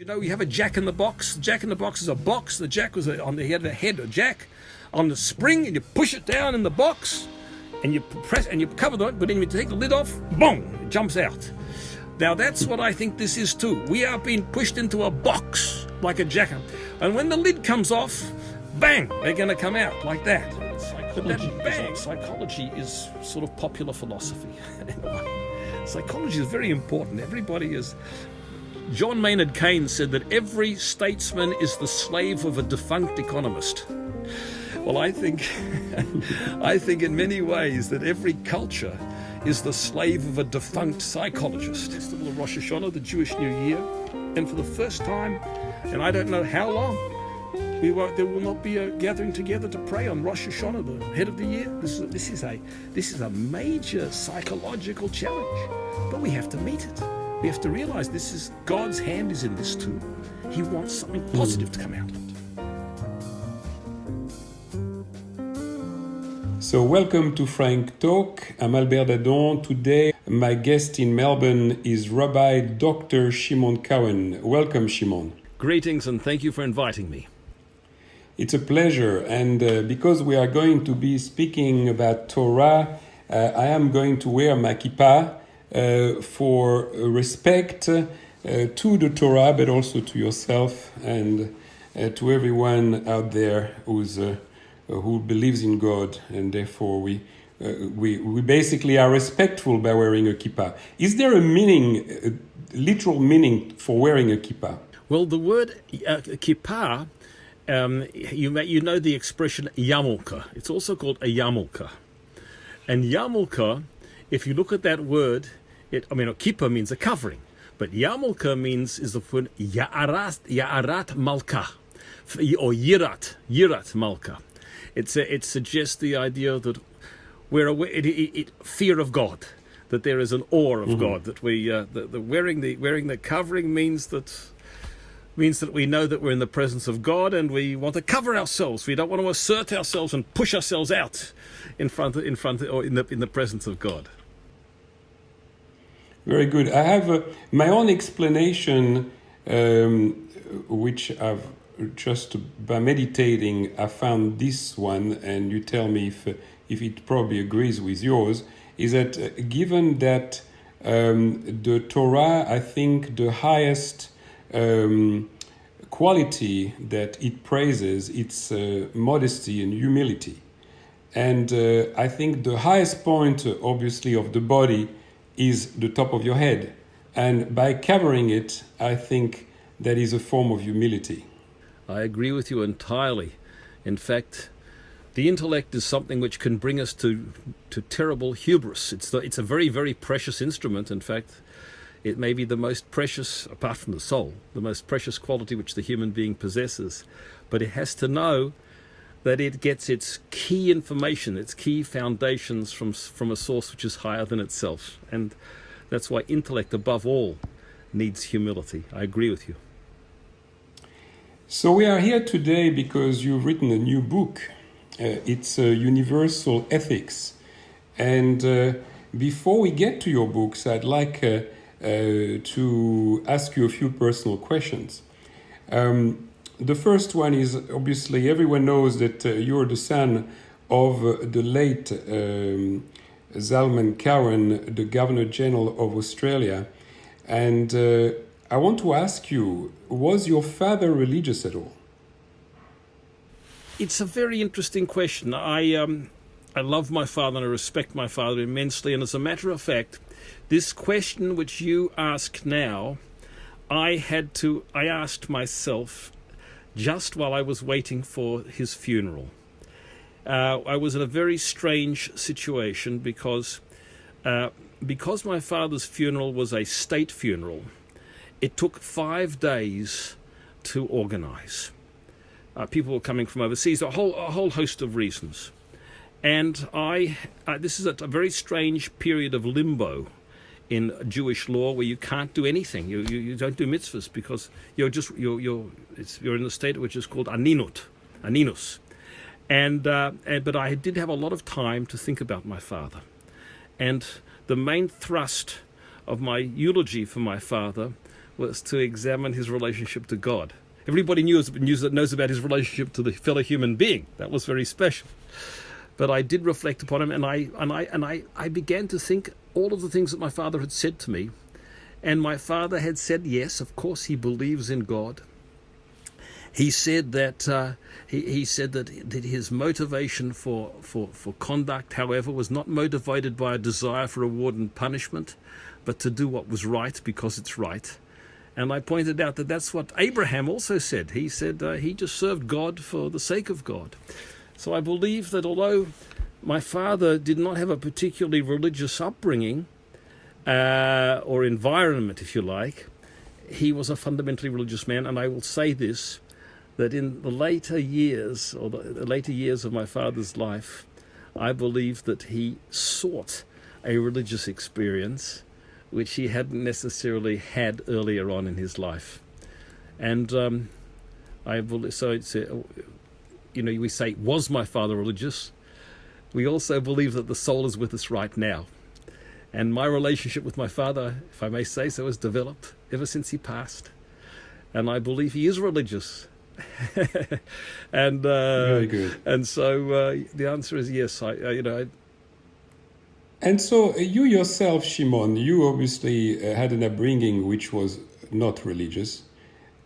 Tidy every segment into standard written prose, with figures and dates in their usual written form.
You know, you have a jack in the box. The jack in the box is a box. The jack was on the head, a jack on the spring, and you push it down in the box, and you press and you cover it. But then you take the lid off, boom, it jumps out. Now that's what I think this is too. We are being pushed into a box like a jack, and when the lid comes off, bang, they're going to come out like that. But that bang, psychology is sort of popular philosophy. Psychology is very important. Everybody is. John Maynard Keynes said that every statesman is the slave of a defunct economist. Well, I think in many ways that every culture is the slave of a defunct psychologist. Festival of Rosh Hashanah, the Jewish New Year, and for the first time, and I don't know how long, there will not be a gathering together to pray on Rosh Hashanah, the head of the year. This is a major psychological challenge, but we have to meet it. We have to realize God's hand is in this too. He wants something positive to come out of it. So welcome to Frank Talk. I'm Albert Dadon. Today my guest in Melbourne is Rabbi Dr Shimon Cowen. Welcome, Shimon. Greetings and thank you for inviting me. It's a pleasure, and because we are going to be speaking about Torah, I am going to wear my kippah for respect to the Torah, but also to yourself and to everyone out there who believes in God, and therefore we basically are respectful by wearing a kippah. Is there a meaning, literal meaning for wearing a kippah? Well, the word kippah, you know the expression yarmulke. It's also called a yarmulke. And yarmulke, if you look at that word, a kippah means a covering, but yarmulke is the word ya'arat malka, or yirat malka. It suggests the idea that we're aware, fear of God, that there is an awe of God, that the wearing the covering means that we know that we're in the presence of God, and we want to cover ourselves. We don't want to assert ourselves and push ourselves out in the presence of God. Very good. I have my own explanation, which I've just by meditating, I found this one, and you tell me if it probably agrees with yours. Is that given that the Torah, I think the highest quality that it praises, it's modesty and humility, and I think the highest point, obviously, of the body is the top of your head, and by covering it, I think that is a form of humility. I agree with you entirely. In fact, the intellect is something which can bring us to terrible hubris. It's a very, very precious instrument. In fact, it may be the most precious, apart from the soul, the most precious quality which the human being possesses. But it has to know that it gets its key information, its key foundations from a source which is higher than itself. And that's why intellect, above all, needs humility. I agree with you. So we are here today because you've written a new book. It's Universal Ethics. And before we get to your books, I'd like to ask you a few personal questions. The first one is, obviously, everyone knows that you're the son of the late Zelman Cowen, the Governor General of Australia. And I want to ask you, was your father religious at all? It's a very interesting question. I love my father and I respect my father immensely. And as a matter of fact, this question which you ask now, I asked myself just while I was waiting for his funeral. I was in a very strange situation because my father's funeral was a state funeral. It took 5 days to organize. People were coming from overseas, a whole host of reasons. And this is a very strange period of limbo in Jewish law where you can't do anything. You don't do mitzvahs because you're in the state which is called aninus. But I did have a lot of time to think about my father. And the main thrust of my eulogy for my father was to examine his relationship to God. Everybody knows about his relationship to the fellow human being. That was very special. But I did reflect upon him, and I began to think all of the things that my father had said to me. And my father had said, yes, of course he believes in God. He said that he said that his motivation for conduct, however, was not motivated by a desire for reward and punishment, but to do what was right because it's right. And I pointed out that that's what Abraham also said. He said he just served God for the sake of God. So I believe that although my father did not have a particularly religious upbringing or environment, if you like, he was a fundamentally religious man. And I will say this, that in the later years, or the later years of my father's life, I believe that he sought a religious experience which he hadn't necessarily had earlier on in his life. And I believe, so it's, we say, was my father religious? We also believe that the soul is with us right now. And my relationship with my father, if I may say so, has developed ever since he passed. And I believe he is religious. And very good. And so the answer is yes. And so you yourself, Shimon, you obviously had an upbringing which was not religious.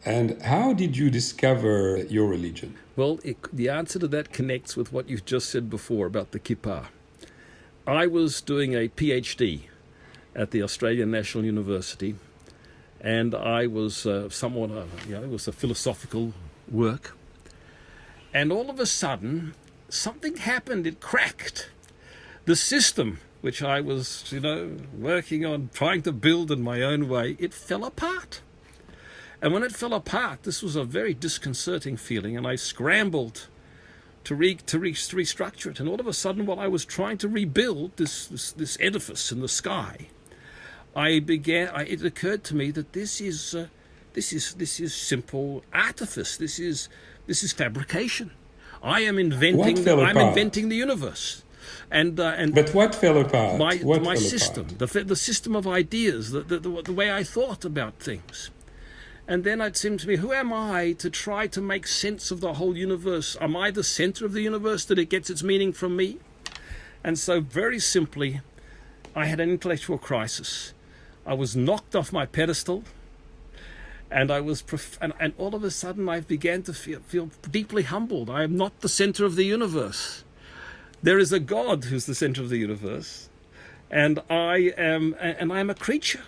And how did you discover your religion? Well, the answer to that connects with what you've just said before about the Kippah. I was doing a PhD at the Australian National University, and I was somewhat, it was a philosophical work. And all of a sudden, something happened. It cracked. The system which I was, working on, trying to build in my own way, it fell apart. And when it fell apart, this was a very disconcerting feeling, and I scrambled to restructure it. And all of a sudden, while I was trying to rebuild this edifice in the sky, it occurred to me that this is simple artifice. This is fabrication. I am inventing. I'm inventing the universe. But what fell apart? My system, the system of ideas, the way I thought about things. And then it seemed to me, who am I to try to make sense of the whole universe? Am I the center of the universe, that it gets its meaning from me? And so very simply, I had an intellectual crisis. I was knocked off my pedestal, and and all of a sudden I began to feel deeply humbled. I am not the center of the universe. There is a God who's the center of the universe, and I am a creature.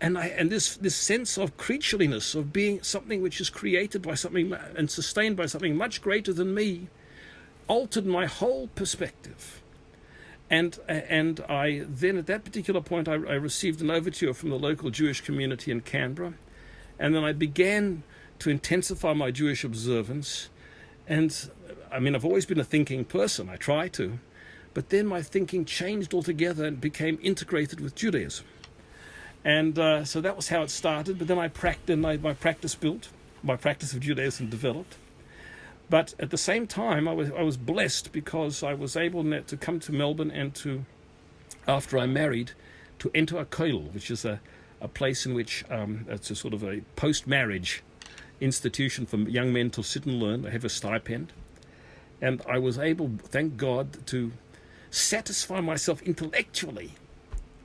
And this sense of creatureliness, of being something which is created by something and sustained by something much greater than me, altered my whole perspective. And I then, at that particular point, I received an overture from the local Jewish community in Canberra, and then I began to intensify my Jewish observance. And I've always been a thinking person. I try to, but then my thinking changed altogether and became integrated with Judaism. And so that was how it started. But then my practice built, my practice of Judaism developed. But at the same time, I was blessed because I was able to come to Melbourne and to, after I married, to enter a kollel, which is a place in which it's a sort of a post-marriage institution for young men to sit and learn. They have a stipend. And I was able, thank God, to satisfy myself intellectually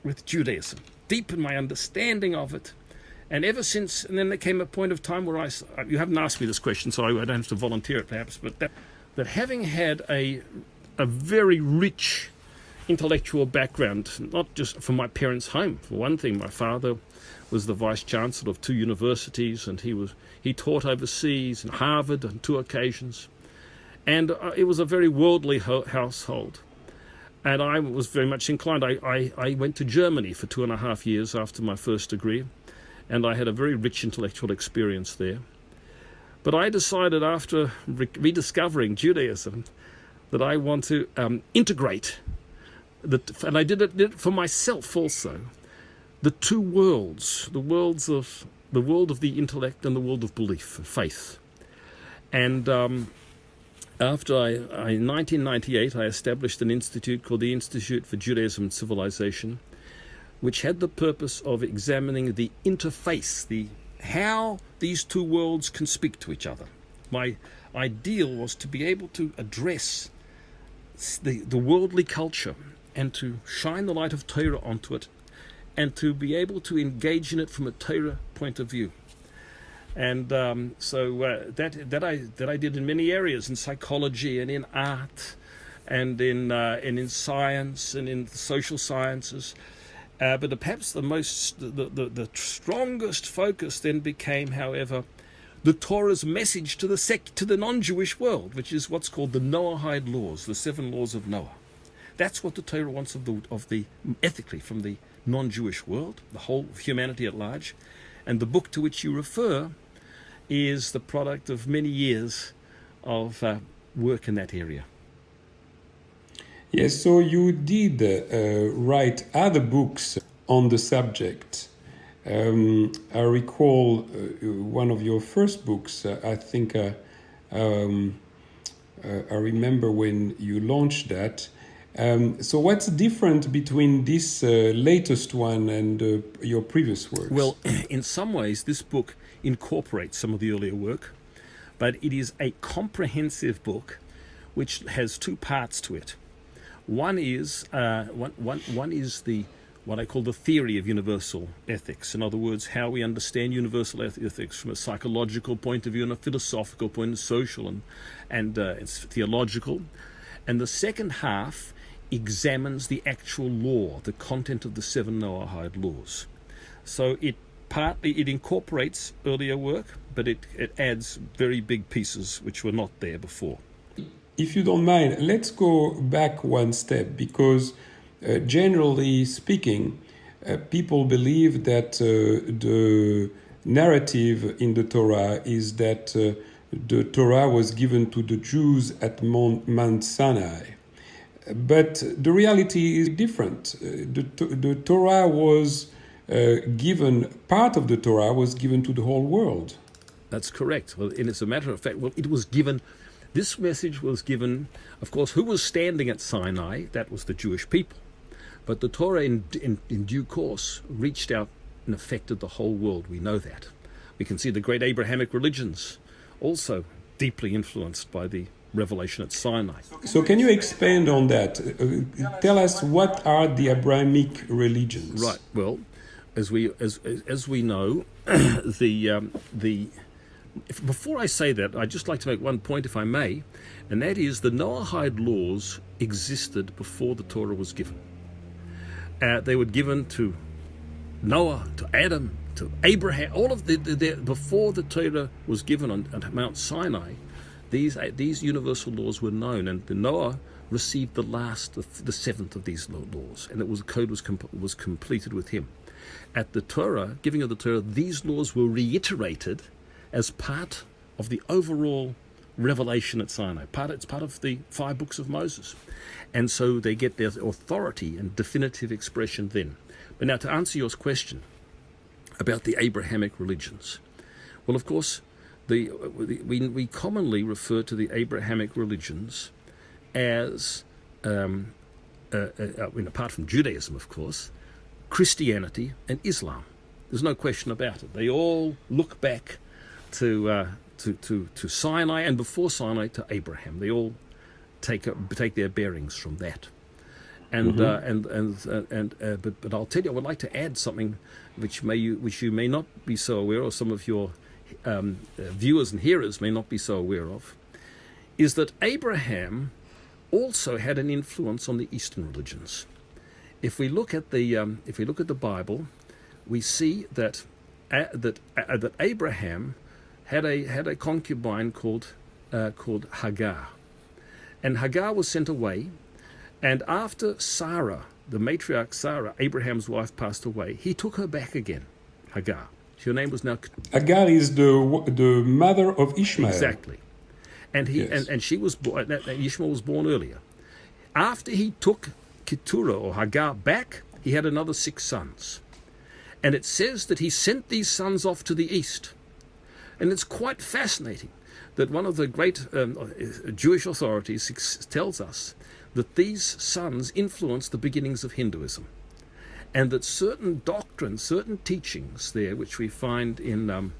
with Judaism, deepen my understanding of it. And ever since, and then there came a point of time where you haven't asked me this question, so I don't have to volunteer it perhaps, but that having had a very rich intellectual background, not just from my parents' home. For one thing, my father was the vice chancellor of 2 universities, and he taught overseas in Harvard on 2 occasions. And it was a very worldly household. And I was very much inclined. I went to Germany for 2.5 years after my first degree, and I had a very rich intellectual experience there. But I decided after rediscovering Judaism that I want to integrate, and I did it for myself also, the 2 worlds, the world of the intellect and the world of belief and faith. And after in 1998, I established an institute called the Institute for Judaism and Civilization, which had the purpose of examining the interface, how these two worlds can speak to each other. My ideal was to be able to address the worldly culture and to shine the light of Torah onto it, and to be able to engage in it from a Torah point of view. And that I did in many areas, in psychology and in art, and in science and in the social sciences. But perhaps the strongest focus then became, however, the Torah's message to the non-Jewish world, which is what's called the Noahide laws, the 7 laws of Noah. That's what the Torah wants of the ethically from the non-Jewish world, the whole of humanity at large. And the book to which you refer is the product of many years of work in that area. Yes, so you did write other books on the subject. I recall one of your first books. I think I remember when you launched that. So what's different between this latest one and your previous works? Well, in some ways, this book incorporates some of the earlier work, but it is a comprehensive book which has 2 parts to it. One is what I call the theory of universal ethics. In other words, how we understand universal ethics from a psychological point of view and a philosophical point, and social and it's theological. And the second half examines the actual law, the content of the 7 Noahide laws. So it incorporates earlier work, but it adds very big pieces which were not there before. If you don't mind, let's go back one step, because generally speaking, people believe that the narrative in the Torah is that the Torah was given to the Jews at Mount Sinai. But the reality is different. The Torah was part of the Torah was given to the whole world. That's correct. Well, and as a matter of fact, it was given. This message was given, of course, who was standing at Sinai? That was the Jewish people. But the Torah in due course reached out and affected the whole world. We know that. We can see the great Abrahamic religions also deeply influenced by the revelation at Sinai. So can you expand on that? Tell us, what are the Abrahamic religions? Right. Well, as we know, before I say that, I'd just like to make one point, if I may, and that is the Noahide laws existed before the Torah was given. They were given to Noah, to Adam, to Abraham, all of before the Torah was given on Mount Sinai. These universal laws were known, and Noah received the 7th of these laws, and the code was completed with him. At the Torah, giving of the Torah, these laws were reiterated as part of the overall revelation at Sinai. It's part of the 5 books of Moses. And so they get their authority and definitive expression then. But now to answer your question about the Abrahamic religions. Well, of course, we commonly refer to the Abrahamic religions as, apart from Judaism, of course, Christianity and Islam. There's no question about it. They all look back to Sinai, and before Sinai to Abraham. They all take their bearings from that. And but I'll tell you, I would like to add something which you may not be so aware of, some of your viewers and hearers may not be so aware of, is that Abraham also had an influence on the Eastern religions. If we look at the Bible, we see that Abraham had a concubine called Hagar, and Hagar was sent away. And after Sarah, the matriarch Sarah, Abraham's wife, passed away, he took her back again, Hagar. Her name was now Hagar is the mother of Ishmael. Exactly, and she was born. Ishmael was born earlier. After he took Keturah or Hagar back, he had another 6 sons, and it says that he sent these sons off to the east. And it's quite fascinating that one of the great Jewish authorities tells us that these sons influenced the beginnings of Hinduism. and that certain doctrines, certain teachings there, which we find in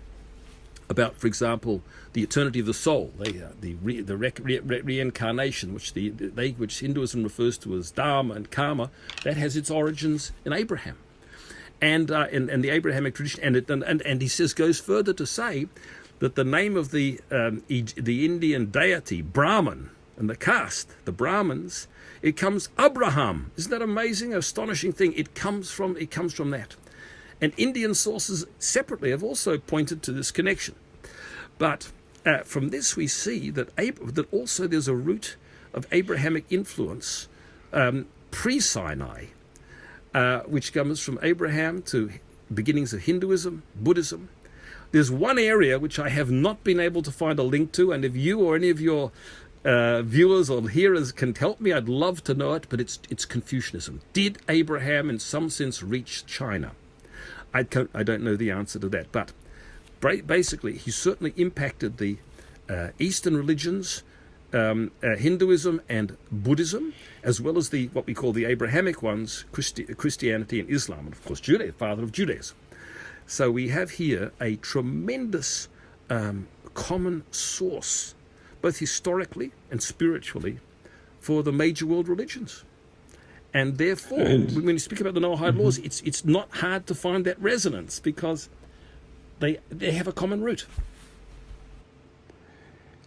about, for example, the eternity of the soul, the reincarnation, which which Hinduism refers to as dharma and karma, that has its origins in Abraham, and the Abrahamic tradition, and he says, goes further to say that the name of the Indian deity Brahman and the caste, the Brahmins, it comes Abraham. Isn't that amazing, astonishing thing? It comes from that. And Indian sources separately have also pointed to this connection. But from this we see that also there's a root of Abrahamic influence pre-Sinai, which comes from Abraham to beginnings of Hinduism, Buddhism. There's one area which I have not been able to find a link to, and if you or any of your viewers or hearers can help me, I'd love to know it, but it's Confucianism. Did Abraham in some sense reach China? I don't know the answer to that, but basically he certainly impacted the Eastern religions, Hinduism and Buddhism, as well as what we call the Abrahamic ones, Christianity and Islam, and of course father of Judaism. So we have here a tremendous common source, both historically and spiritually, for the major world religions. And therefore, when you speak about the Noahide laws, it's not hard to find that resonance, because they have a common root.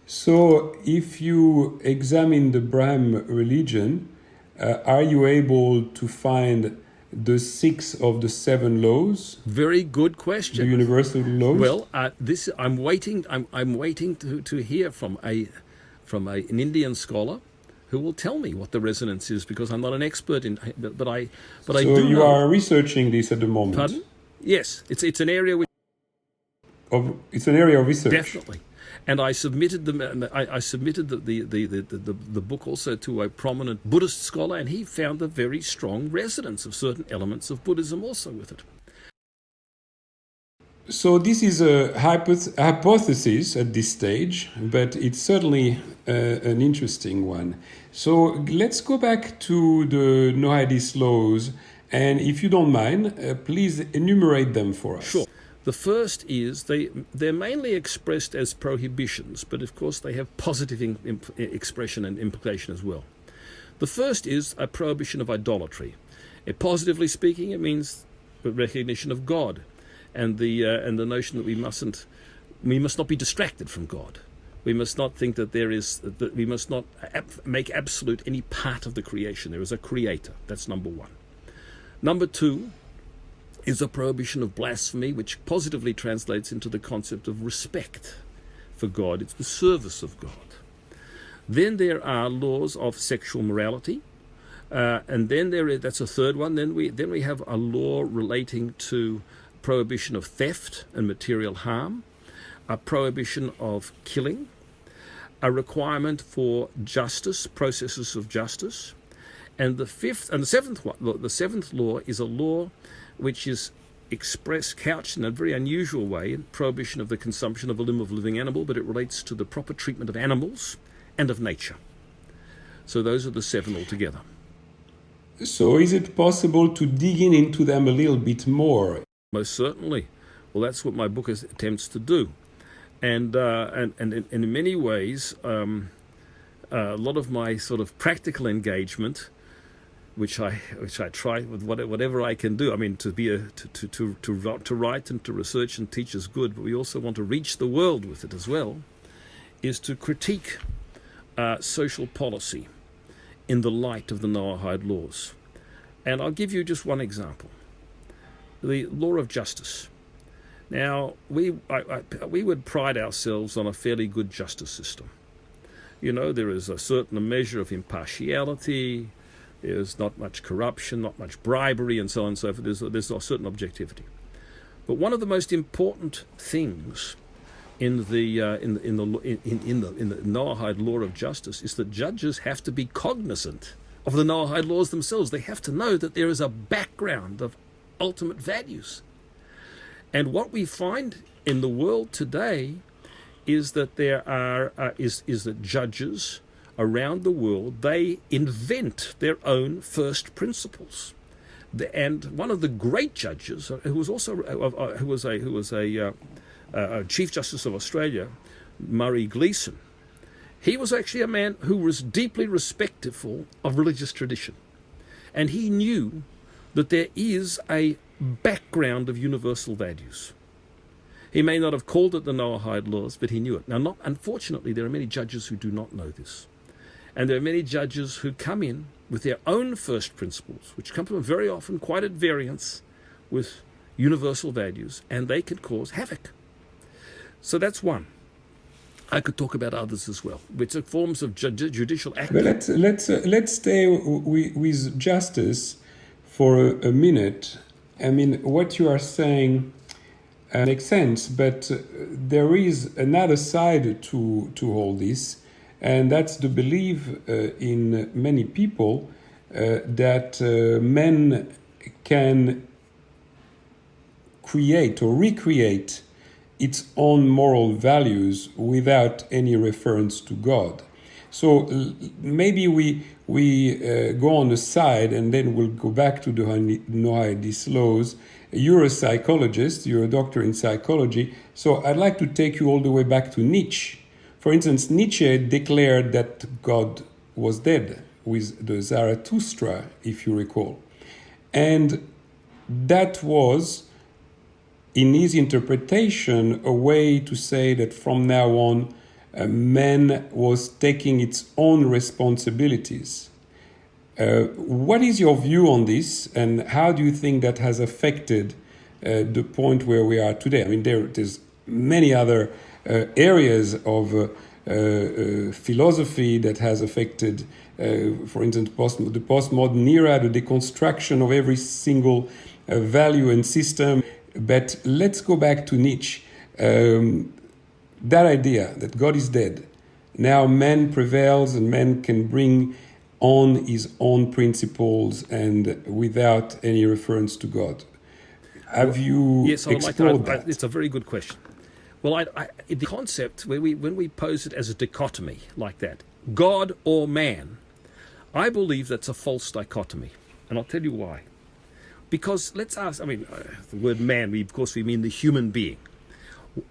So if you examine the Brahm religion, are you able to find the 6 of the 7 laws? Very good question. The universal laws. Well, I'm waiting. I'm waiting to hear from an Indian scholar who will tell me what the resonance is, because I'm not an expert in. But I do know. So you are researching this at the moment. Pardon? Yes, it's an area which. It's an area of research. Definitely. And I submitted the book also to a prominent Buddhist scholar, and he found a very strong resonance of certain elements of Buddhism also with it. So this is a hypothesis at this stage, but it's certainly an interesting one. So let's go back to the Noahide laws, and if you don't mind, please enumerate them for us. Sure. The first is they're mainly expressed as prohibitions, but of course they have positive expression and implication as well. The first is a prohibition of idolatry. Positively speaking, it means the recognition of God, and the notion that we must not be distracted from God. We must not think that we must not make absolute any part of the creation. There is a creator. That's number one. Number two is a prohibition of blasphemy, which positively translates into the concept of respect for God. It's the service of God. Then there are laws of sexual morality, and then that's a third one. Then we have a law relating to prohibition of theft and material harm, a prohibition of killing, a requirement for justice, processes of justice, and the seventh law is a law which is couched in a very unusual way, in prohibition of the consumption of a limb of a living animal, but it relates to the proper treatment of animals and of nature. So those are the 7 altogether. So is it possible to dig into them a little bit more? Most certainly. Well, that's what my book attempts to do. And in many ways, a lot of my sort of practical engagement, which I try with whatever I can do. I mean, to write and to research and teach is good, but we also want to reach the world with it as well, is to critique social policy in the light of the Noahide laws. And I'll give you just one example. The law of justice. Now, we would pride ourselves on a fairly good justice system. You know, there is a certain measure of impartiality. There's not much corruption, not much bribery, and so on and so forth. There's a certain objectivity. But one of the most important things in the Noahide law of justice is that judges have to be cognizant of the Noahide laws themselves. They have to know that there is a background of ultimate values. And what we find in the world today is that that judges around the world, they invent their own first principles. And one of the great judges, who was also a Chief Justice of Australia, Murray Gleeson, he was actually a man who was deeply respectful of religious tradition. And he knew that there is a background of universal values. He may not have called it the Noahide laws, but he knew it. Now, unfortunately, there are many judges who do not know this. And there are many judges who come in with their own first principles, which come from very often quite at variance with universal values, and they can cause havoc. So that's one. I could talk about others as well, which are forms of judicial act. But let's stay with justice for a minute. I mean, what you are saying makes sense, but there is another side to all this, and that's the belief in many people that men can create or recreate its own moral values without any reference to God. So maybe we go on the side, and then we'll go back to the Noahide laws. You're a psychologist, you're a doctor in psychology, so I'd like to take you all the way back to Nietzsche. For instance, Nietzsche declared that God was dead with the Zarathustra, if you recall. And that was, in his interpretation, a way to say that from now on, man was taking its own responsibilities. What is your view on this, and how do you think that has affected the point where we are today? I mean, there's many other areas of philosophy that has affected, for instance, the postmodern era, the deconstruction of every single value and system. But let's go back to Nietzsche. That idea that God is dead, now man prevails and man can bring on his own principles and without any reference to God. Have you explored that? It's a very good question. Well, the concept, when we pose it as a dichotomy like that, God or man, I believe that's a false dichotomy. And I'll tell you why. Because let's ask, the word man, we mean the human being.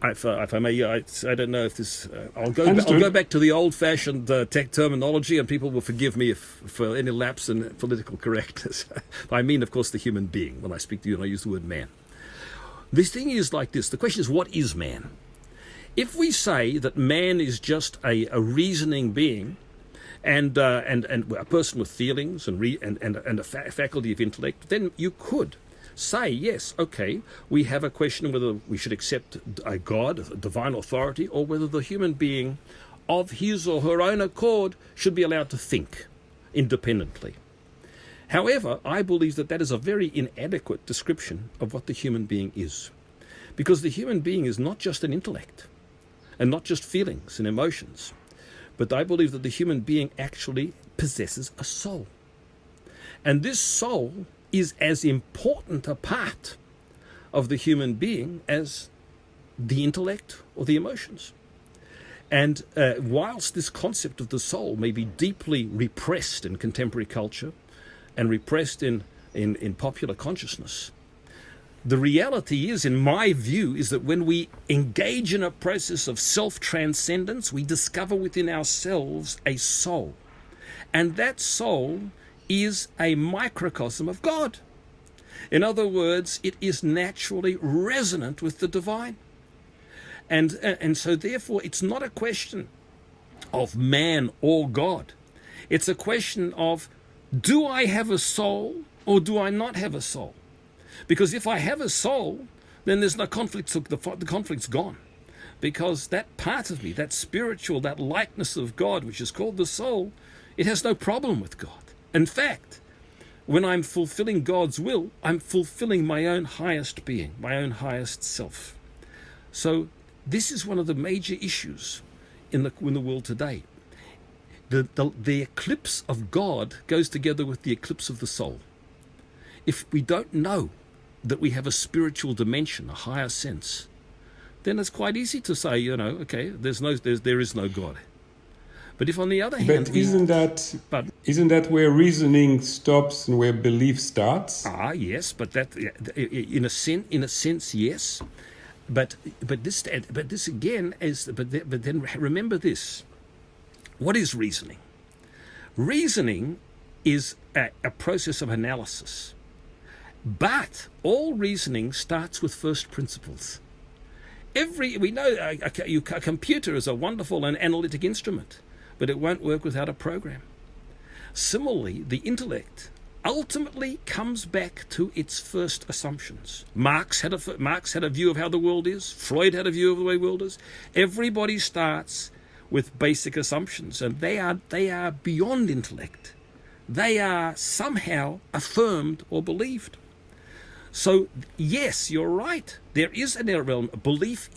If I may, I don't know if this. I'll go back to the old-fashioned tech terminology, and people will forgive me for any lapse in political correctness. I mean, of course, the human being. When I speak to you, and I use the word man. This thing is like this. The question is, what is man? If we say that man is just a reasoning being, and a person with feelings and a faculty of intellect, then you could say, yes, okay, we have a question whether we should accept a God, a divine authority, or whether the human being of his or her own accord should be allowed to think independently. However, I believe that is a very inadequate description of what the human being is. Because the human being is not just an intellect and not just feelings and emotions, but I believe that the human being actually possesses a soul. And this soul is as important a part of the human being as the intellect or the emotions. And whilst this concept of the soul may be deeply repressed in contemporary culture and repressed in popular consciousness, the reality is, in my view, is that when we engage in a process of self-transcendence, we discover within ourselves a soul. And that soul is a microcosm of God. In other words, it is naturally resonant with the divine. And so therefore, it's not a question of man or God. It's a question of, do I have a soul or do I not have a soul? Because if I have a soul, then there's no conflict. So the conflict's gone. Because that part of me, that spiritual, that likeness of God, which is called the soul, it has no problem with God. In fact, when I'm fulfilling God's will, I'm fulfilling my own highest being, my own highest self. So this is one of the major issues in the world today. The eclipse of God goes together with the eclipse of the soul. If we don't know that we have a spiritual dimension, a higher sense, then it's quite easy to say, okay, there is no God. But if on the other hand, But isn't that where reasoning stops and where belief starts? Yes, but that in a sense, yes. But this again is but then remember this. What is reasoning? Reasoning is a process of analysis. But all reasoning starts with first principles. We know a computer is a wonderful and analytic instrument, but it won't work without a program. Similarly, the intellect ultimately comes back to its first assumptions. Marx had a view of how the world is. Freud had a view of the way the world is. Everybody starts with basic assumptions, and they are beyond intellect. They are somehow affirmed or believed. So yes, you're right. There is an realm. Belief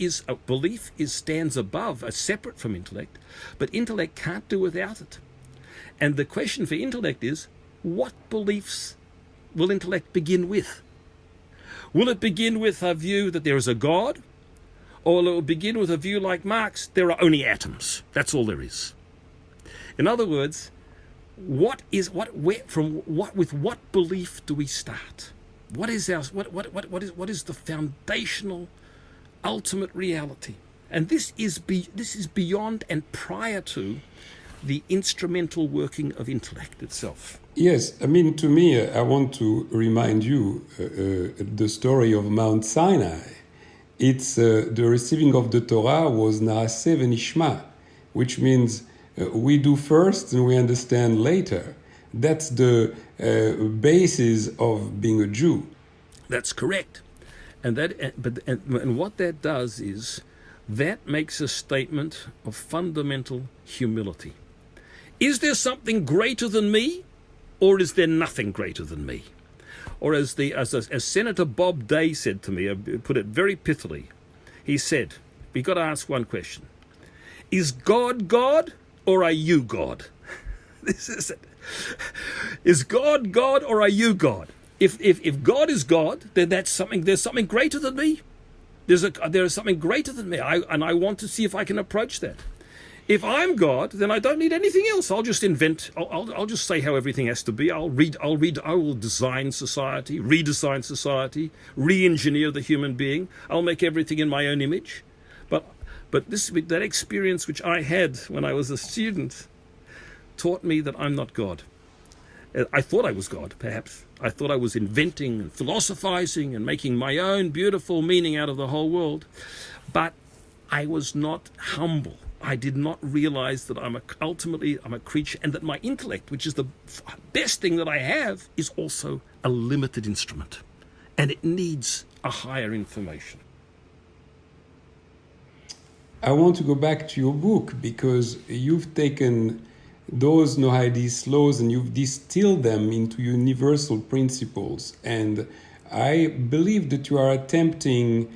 stands above, separate from intellect, but intellect can't do without it. And the question for intellect is, what beliefs will intellect begin with? Will it begin with a view that there is a God? Or will it begin with a view like Marx, there are only atoms. That's all there is. In other words, with what belief do we start? What is the foundational, ultimate reality? And this is beyond and prior to the instrumental working of intellect itself. Yes, I mean, to me, I want to remind you the story of Mount Sinai. It's the receiving of the Torah was Na'aseh v'nishma, which means we do first and we understand later. That's the basis of being a Jew. That's correct, and what that does is that makes a statement of fundamental humility. Is there something greater than me, or is there nothing greater than me? Or as Senator Bob Day said to me, put it very pithily, he said, we've got to ask one question. Is God God, or are you God? This is it. Is God God, or are you God? If God is God, then there's something greater than me. There is something greater than me, and I want to see if I can approach that. If I'm God, then I don't need anything else. I'll just invent. I'll just say how everything has to be. I will design society, redesign society, re-engineer the human being. I'll make everything in my own image. But that experience which I had when I was a student taught me that I'm not God. I thought I was God, perhaps. I thought I was inventing and philosophizing and making my own beautiful meaning out of the whole world. But I was not humble. I did not realize that ultimately I'm a creature, and that my intellect, which is the best thing that I have, is also a limited instrument. And it needs a higher information. I want to go back to your book, because you've taken those no-IDs laws and you've distilled them into universal principles. And I believe that you are attempting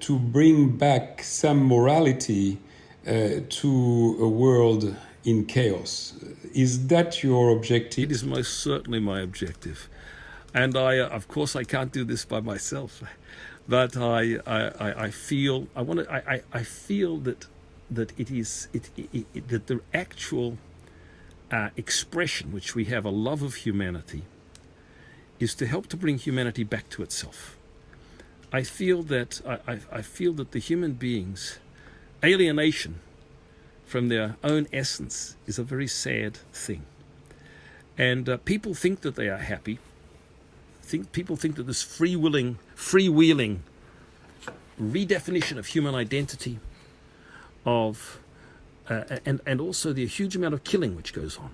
to bring back some morality to a world in chaos. Is that your objective? It is most certainly my objective. And of course, I can't do this by myself. But I feel that the actual expression which we have, a love of humanity, is to help to bring humanity back to itself. I feel that the human beings' alienation from their own essence is a very sad thing. And people think that they are happy. People think that this freewheeling redefinition of human identity, and also the huge amount of killing which goes on.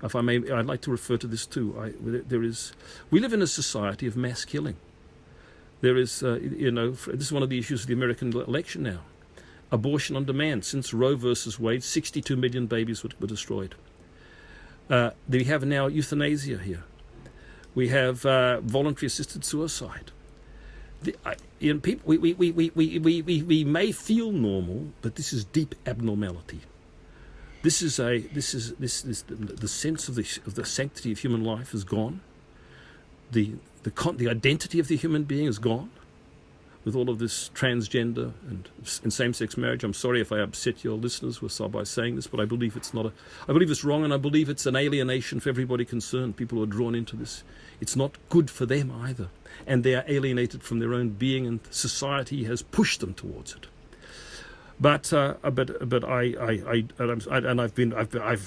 If I may, I'd like to refer to this too. We live in a society of mass killing. There is, this is one of the issues of the American election now. Abortion on demand. Since Roe versus Wade, 62 million babies were destroyed. We have now euthanasia here. We have voluntary assisted suicide. We may feel normal, but this is deep abnormality. The sense of the sanctity of human life is gone. The identity of the human being is gone. with all of this transgender and same-sex marriage. I'm sorry if I upset your listeners by saying this, but I believe it's not I believe it's wrong, and I believe it's an alienation for everybody concerned. People who are drawn into this. It's not good for them either, and they are alienated from their own being, and society has pushed them towards it. But I've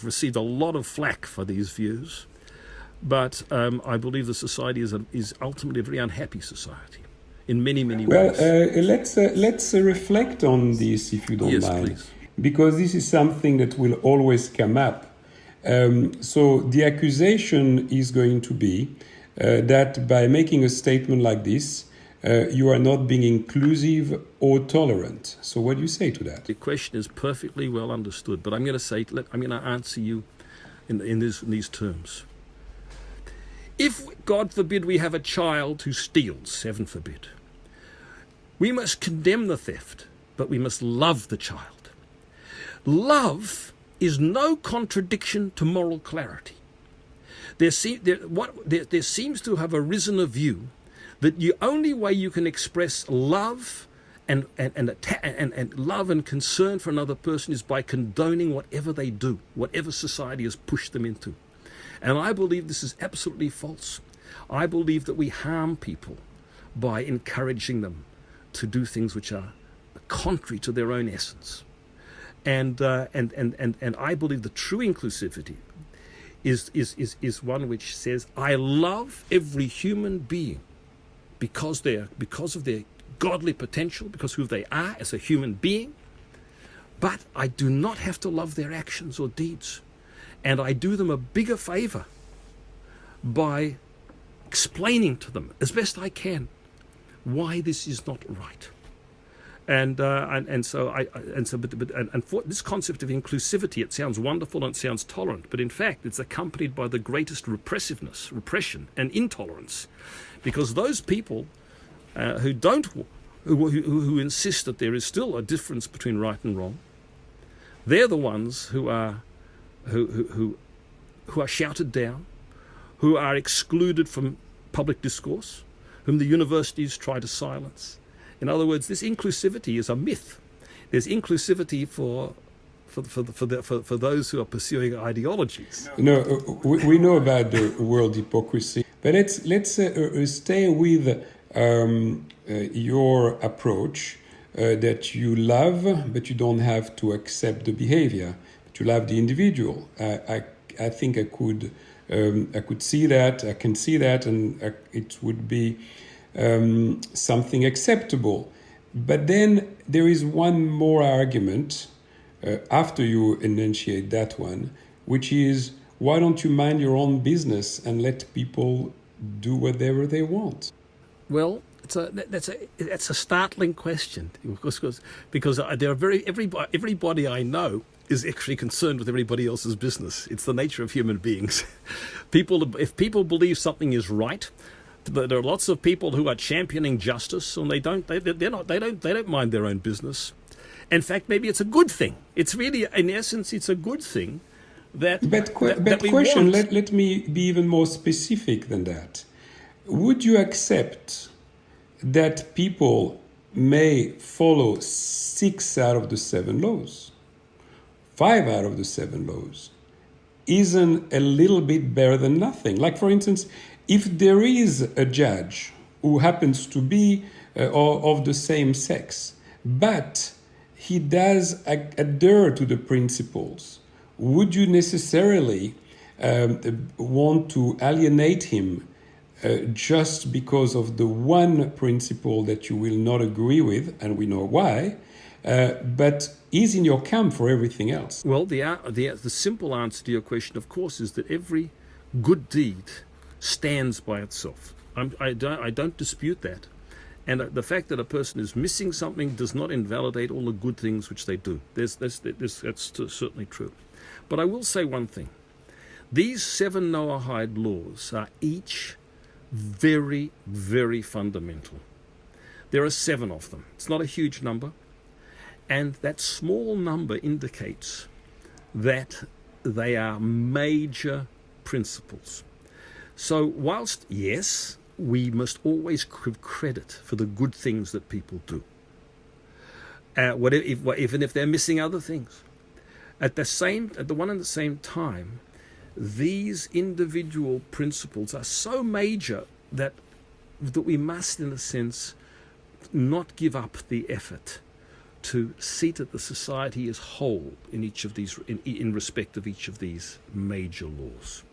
received a lot of flack for these views, but I believe the society is ultimately a very unhappy society in many ways. Well, let's reflect on this, if you don't mind, please. Because this is something that will always come up. So the accusation is going to be that by making a statement like this, you are not being inclusive or tolerant. So what do you say to that? The question is perfectly well understood, but I'm going to answer you in these terms. If, God forbid, we have a child who steals, heaven forbid, we must condemn the theft, but we must love the child. Love is no contradiction to moral clarity. There seems to have arisen a view that the only way you can express love and love and concern for another person is by condoning whatever they do, whatever society has pushed them into. And I believe this is absolutely false. I believe that we harm people by encouraging them to do things which are contrary to their own essence. And I believe the true inclusivity is one which says, I love every human being because of their godly potential, because of who they are as a human being, but I do not have to love their actions or deeds. And I do them a bigger favor by explaining to them as best I can why this is not right. And for this concept of inclusivity, it sounds wonderful and it sounds tolerant, but in fact it's accompanied by the greatest repression and intolerance, because those people who insist that there is still a difference between right and wrong, they're the ones who are shouted down, who are excluded from public discourse, whom the universities try to silence. In other words, this inclusivity is a myth. There's inclusivity for those who are pursuing ideologies. No, we know about the world hypocrisy, but let's stay with your approach that you love, but you don't have to accept the behavior. But you love the individual. I think I could see that. I can see that, and it would be something acceptable. But then there is one more argument after you enunciate that one, which is, why don't you mind your own business and let people do whatever they want? Well, that's a startling question, because there are everybody I know is actually concerned with everybody else's business. It's the nature of human beings. If people believe something is right, there are lots of people who are championing justice, and they don't mind their own business. In fact, maybe it's a good thing. It's really, in essence, it's a good thing that. But question. Let me be even more specific than that. Would you accept that people may follow 6 out of the 7 laws? 5 out of the 7 laws isn't a little bit better than nothing. Like, for instance, if there is a judge who happens to be of the same sex, but he does adhere to the principles, would you necessarily want to alienate him just because of the one principle that you will not agree with, and we know why, but is in your camp for everything else? Well, the simple answer to your question, of course, is that every good deed stands by itself. I don't dispute that. And the fact that a person is missing something does not invalidate all the good things which they do. That's certainly true. But I will say one thing. These 7 Noahide laws are each very, very fundamental. There are 7 of them. It's not a huge number. And that small number indicates that they are major principles. So whilst, yes, we must always give credit for the good things that people do, even if they're missing other things. At the one and the same time, these individual principles are so major that we must, in a sense, not give up the effort to see that the society is whole in each of these, in respect of each of these major laws.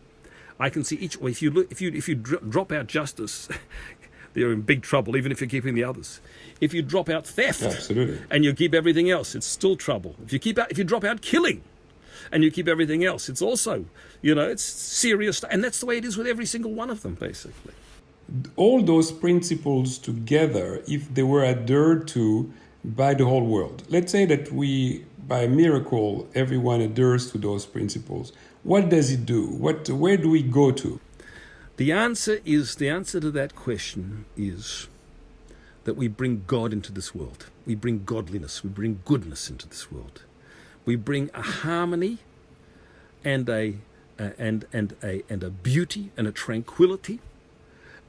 I can see each. If you drop out justice, you're in big trouble. Even if you're keeping the others. If you drop out theft, absolutely, and you keep everything else, it's still trouble. If you drop out killing, and you keep everything else, it's also, it's serious. And that's the way it is with every single one of them, basically. All those principles together, if they were adhered to by the whole world, let's say that by a miracle, everyone adheres to those principles. What does it do? Where do we go to? The answer to that question is that we bring God into this world. We bring godliness. We bring goodness into this world. We bring a harmony and a beauty and a tranquility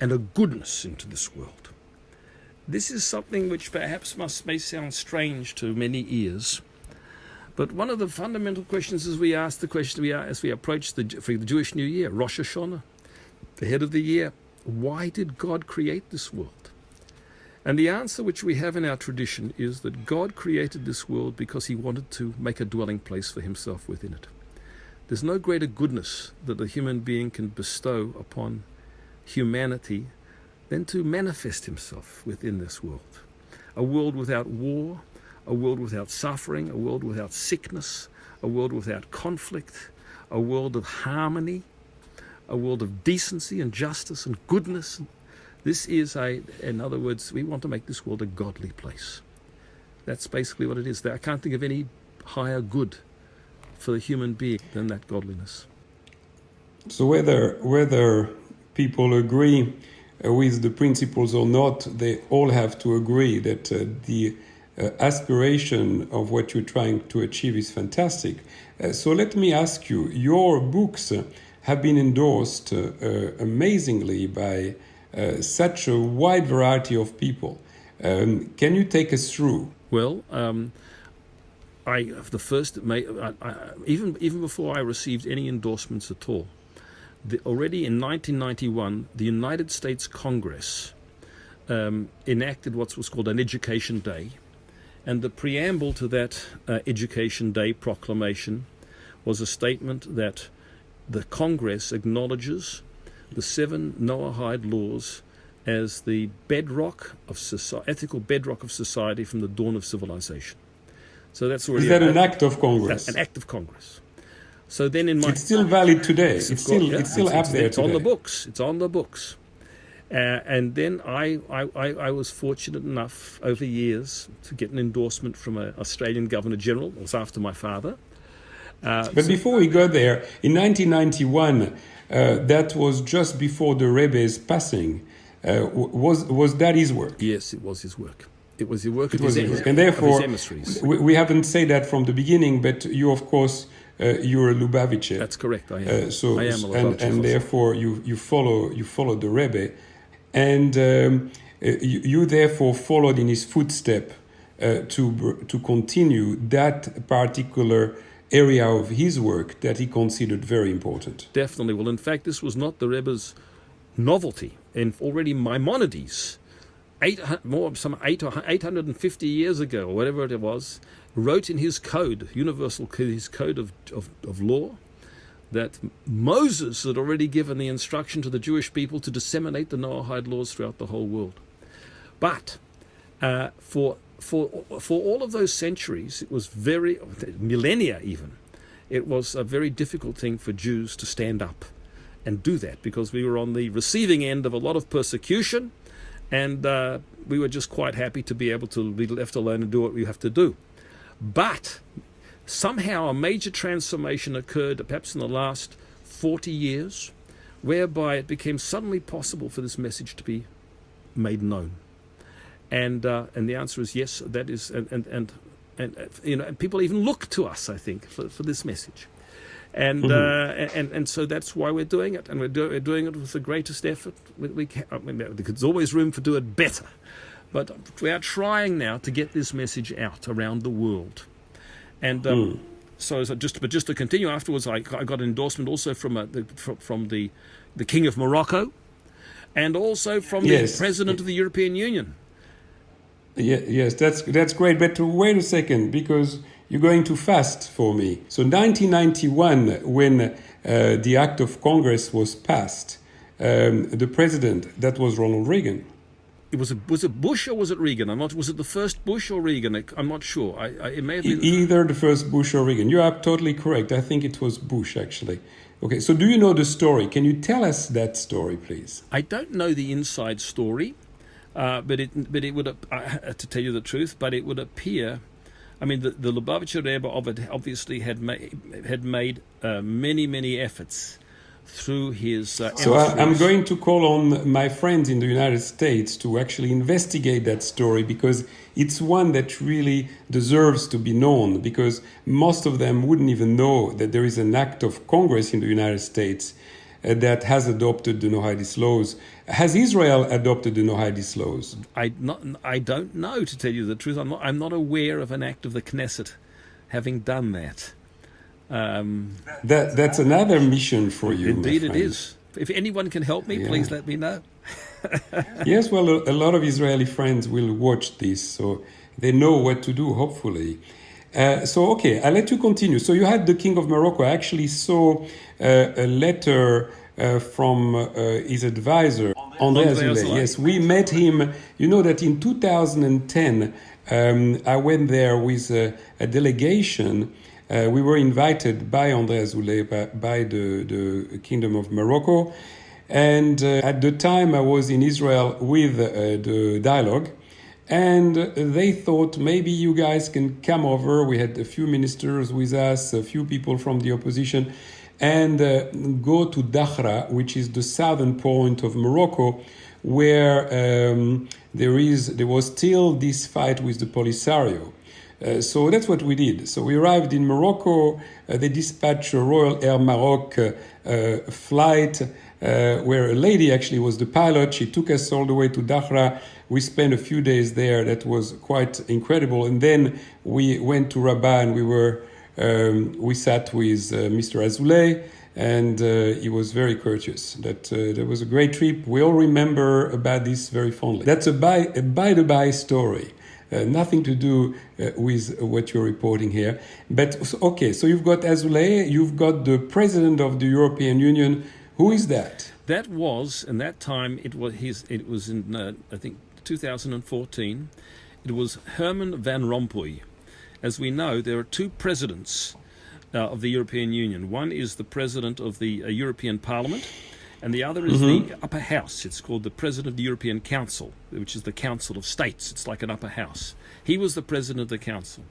and a goodness into this world. This is something which perhaps may sound strange to many ears, but one of the fundamental questions as we approach the Jewish New Year, Rosh Hashanah, the head of the year, why did God create this world? And the answer which we have in our tradition is that God created this world because he wanted to make a dwelling place for himself within it. There's no greater goodness that a human being can bestow upon humanity than to manifest himself within this world. A world without war, a world without suffering, a world without sickness, a world without conflict, a world of harmony, a world of decency and justice and goodness. This is in other words, we want to make this world a godly place. That's basically what it is. I can't think of any higher good for the human being than that godliness. So whether people agree with the principles or not, they all have to agree that the aspiration of what you're trying to achieve is fantastic. So let me ask you, your books have been endorsed amazingly by such a wide variety of people. Can you take us through? Well, even before I received any endorsements at all, already in 1991, the United States Congress enacted what was called an Education Day, and the preamble to that Education Day proclamation was a statement that the Congress acknowledges the 7 Noahide laws as the bedrock of ethical bedrock of society from the dawn of civilization. So that's already... Is that an act of Congress? An act of Congress. So then it's still valid today. It's still up there It's today. on the books. It's on the books. And then I was fortunate enough over years to get an endorsement from an Australian Governor General. It was after my father. But before we go there, in 1991, that was just before the Rebbe's passing. Was that his work? Yes, it was his work. It was the work of his emissaries. And therefore, we haven't said that from the beginning, but you, of course, you're a Lubavitcher. That's correct. I am. I am a Lubavitcher. And therefore, you follow the Rebbe, and you therefore followed in his footstep to continue that particular area of his work that he considered very important. Definitely. Well, in fact, this was not the Rebbe's novelty. And already Maimonides, 850 years ago, or whatever it was, wrote in his code, his code of law, that Moses had already given the instruction to the Jewish people to disseminate the Noahide laws throughout the whole world. But for all of those centuries, it was millennia even, it was a very difficult thing for Jews to stand up and do that, because we were on the receiving end of a lot of persecution, and we were just quite happy to be able to be left alone and do what we have to do. But somehow a major transformation occurred, perhaps in the last 40 years, whereby it became suddenly possible for this message to be made known. And the answer is yes. That is, and people even look to us, I think, for this message. and so that's why we're doing it, and we're doing it with the greatest effort we can. I mean, there's always room for do it better, but we are trying now to get this message out around the world, and so just to continue. Afterwards, I got an endorsement also from the King of Morocco, and also from the President of the European Union. Yes, that's great. But wait a second, because you're going too fast for me. So 1991, when the Act of Congress was passed, the president, that was Ronald Reagan. Was it Bush or was it Reagan? Was it the first Bush or Reagan? I'm not sure. It may have been either the first Bush or Reagan. You are totally correct. I think it was Bush, actually. Okay, so do you know the story? Can you tell us that story, please? I don't know the inside story, but it would, to tell you the truth, but it would appear. I mean, the Lubavitcher Rebbe obviously had made many efforts through his. So I'm going to call on my friends in the United States to actually investigate that story, because it's one that really deserves to be known, because most of them wouldn't even know that there is an act of Congress in the United States that has adopted the No Hadith laws. Has Israel adopted the No Hadith laws? I don't know, to tell you the truth. I'm not aware of an act of the Knesset having done that. That's another mission for you. Indeed, it is. If anyone can help me, please let me know. Yes, well, a lot of Israeli friends will watch this, so they know what to do, hopefully. Okay, I'll let you continue. So you had the King of Morocco. I actually saw a letter from his advisor, André Azoulay. Yes, we met him. You know that in 2010, I went there with a delegation. We were invited by André Azoulay, by the Kingdom of Morocco. And at the time I was in Israel with the dialogue, and they thought maybe you guys can come over. We had a few ministers with us, a few people from the opposition, and go to Dakhra, which is the southern point of Morocco, where there was still this fight with the Polisario. So that's what we did. So we arrived in Morocco. They dispatched a Royal Air Maroc flight where a lady actually was the pilot. She took us all the way to Dakhra. We spent a few days there. That was quite incredible. And then we went to Rabat, and we sat with Mr. Azoulay, and he was very courteous. That was a great trip. We all remember about this very fondly. That's a by-the-by story. Nothing to do with what you're reporting here. But, okay, so you've got Azoulay, you've got the President of the European Union. Who is that? That was, in that time, it was in, I think, 2014. It was Herman Van Rompuy. As we know, there are two presidents of the European Union. One is the President of the European Parliament, and the other is the upper house. It's called the President of the European Council, which is the Council of States. It's like an upper house. He was the President of the Council.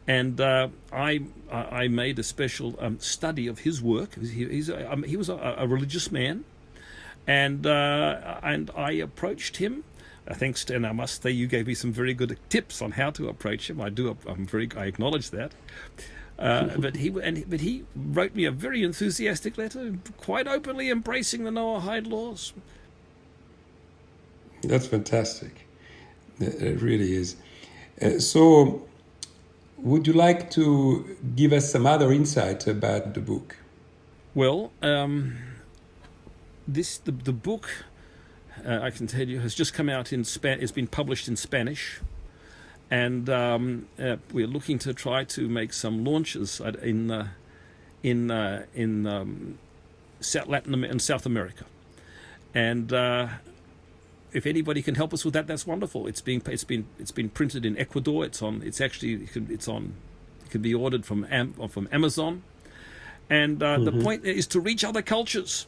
And I made a special study of his work. He was a religious man, and I approached him. Thanks to, and I must say, you gave me some very good tips on how to approach him. I acknowledge that. But he wrote me a very enthusiastic letter, quite openly embracing the Noahide laws. That's fantastic. It really is. So, would you like to give us some other insight about the book? Well, the book, I can tell you, has just come out in Spanish. It's been published in Spanish. And we're looking to try to make some launches in South America, and if anybody can help us with that, that's wonderful. It's been printed in Ecuador. It can be ordered from Amazon, and the point is to reach other cultures.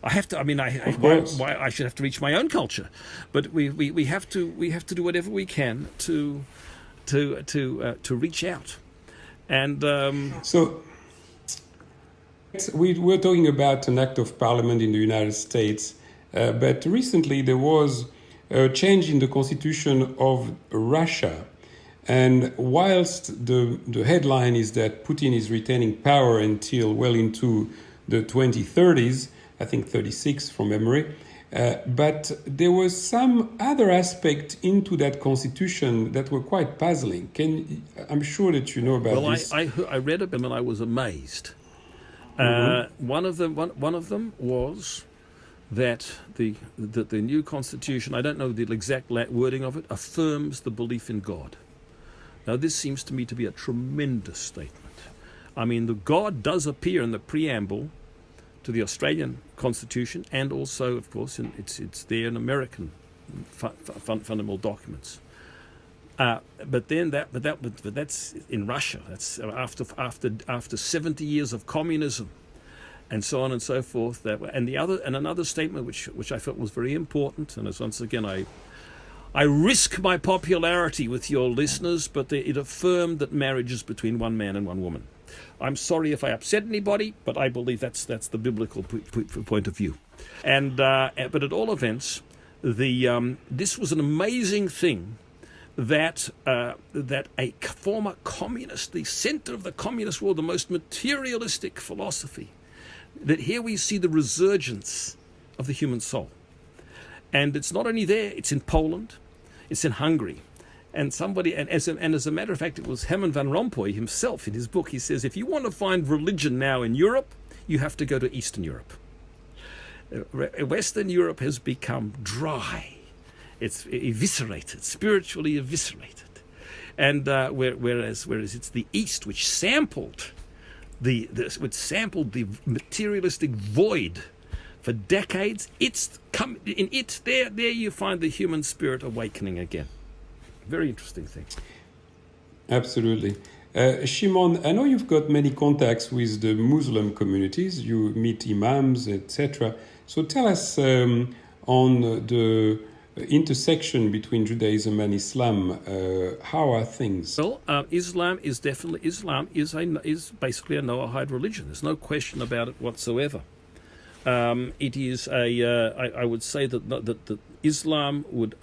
I have to. I mean, I should have to reach my own culture, but we have to do whatever we can to reach out, and so we're talking about an act of parliament in the United States, but recently there was a change in the constitution of Russia, And whilst the headline is that Putin is retaining power until well into the 2030s, I think 36 from memory, but there was some other aspect into that constitution that were quite puzzling. I'm sure that you know about this. I read them and I was amazed. One of them was that the new constitution, I don't know the exact wording of it, affirms the belief in God. Now, this seems to me to be a tremendous statement. I mean, the God does appear in the preamble to the Australian Constitution, and also, of course, it's there in American fundamental documents. But that's in Russia. That's after 70 years of communism, and so on and so forth. Another statement which I felt was very important, and as once again I risk my popularity with your listeners, but it affirmed that marriage is between one man and one woman. I'm sorry if I upset anybody, but I believe that's the biblical point of view. But at all events, this was an amazing thing that a former communist, the center of the communist world, the most materialistic philosophy, that here we see the resurgence of the human soul. And it's not only there, it's in Poland, it's in Hungary. And as a matter of fact, it was Herman van Rompuy himself in his book, he says, if you want to find religion now in Europe, you have to go to Eastern Europe. Western Europe has become dry. It's eviscerated, spiritually eviscerated. And whereas it's the East which sampled the materialistic void for decades, there you find the human spirit awakening again. Very interesting thing. Absolutely. Shimon, I know you've got many contacts with the Muslim communities. You meet imams, etc. So tell us on the intersection between Judaism and Islam. How are things? Well, Islam is basically a Noahide religion. There's no question about it whatsoever. It is I would say that Islam would.